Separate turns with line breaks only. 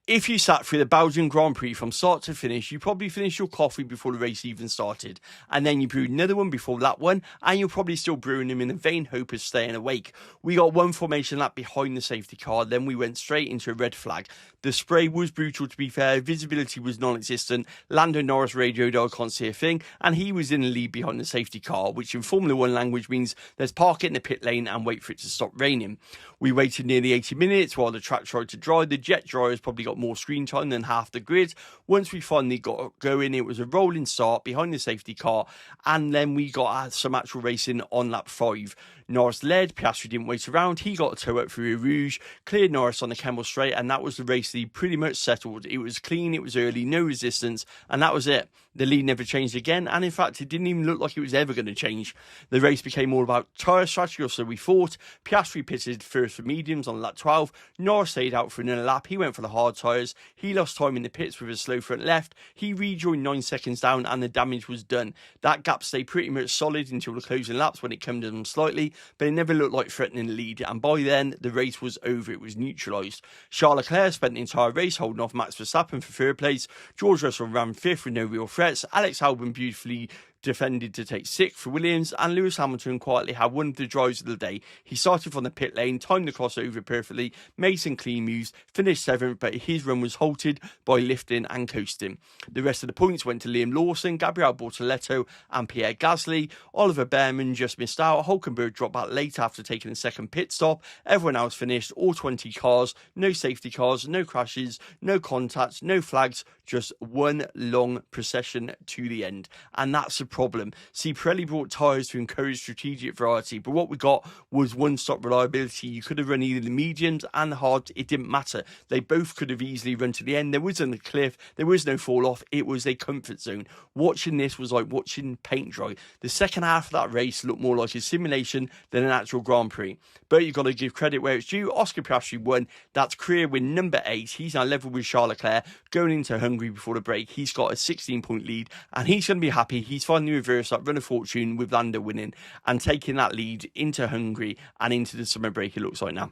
If you sat through the Belgian Grand Prix from start to finish, you probably finished your coffee before the race even started. And then you brewed another one before that one, and you're probably still brewing them in the vain hope of staying awake. We got one formation lap behind the safety car, then we went straight into a red flag. The spray was brutal, to be fair, visibility was non-existent, Lando Norris radioed, I can't see a thing, and he was in the lead behind the safety car, which in Formula 1 language means there's park it in the pit lane and wait for it to stop raining. We waited nearly 80 minutes while the track tried to dry. The jet dryers probably got more screen time than half the grid. Once we finally got going, it was a rolling start behind the safety car, and then we got some actual racing on lap 5. Norris led, Piastri didn't wait around, he got a toe up through Rouge, cleared Norris on the Kemmel straight, and that was the race that he pretty much settled. It was clean, it was early, no resistance, and that was it. The lead never changed again, and in fact it didn't even look like it was ever going to change. The race became all about tyre strategy, or so we thought. Piastri pitted first for mediums on lap 12, Norris stayed out for another lap, he went for the hard tyres, he lost time in the pits with a slow front left, he rejoined 9 seconds down, and the damage was done. That gap stayed pretty much solid until the closing laps when it came down slightly, but it never looked like threatening the lead, and by then the race was over, it was neutralised. Charles Leclerc spent the entire race holding off Max Verstappen for third place, George Russell ran fifth with no real threats, Alex Albon beautifully defended to take 6th for Williams, and Lewis Hamilton quietly had one of the drives of the day. He started from the pit lane, timed the crossover perfectly, made some clean moves, finished 7th, but his run was halted by lifting and coasting. The rest of the points went to Liam Lawson, Gabriel Bortoletto and Pierre Gasly. Oliver Behrman just missed out. Hulkenberg dropped back late after taking a second pit stop. Everyone else finished, all 20 cars, no safety cars, no crashes, no contacts, no flags, just one long procession to the end. And that's a problem. See, Pirelli brought tyres to encourage strategic variety, but what we got was one-stop reliability. You could have run either the mediums and the hards, it didn't matter. They both could have easily run to the end. There wasn't a cliff, there was no fall off, it was a comfort zone. Watching this was like watching paint dry. The second half of that race looked more like a simulation than an actual Grand Prix. But you've got to give credit where it's due. Oscar Piastri won. That's career win number 8. He's now level with Charles Leclerc going into Hungary before the break. He's got a 16-point lead, and he's going to be happy. He's finally reversed that run of fortune with Lando winning and taking that lead into Hungary and into the summer break, it looks like now.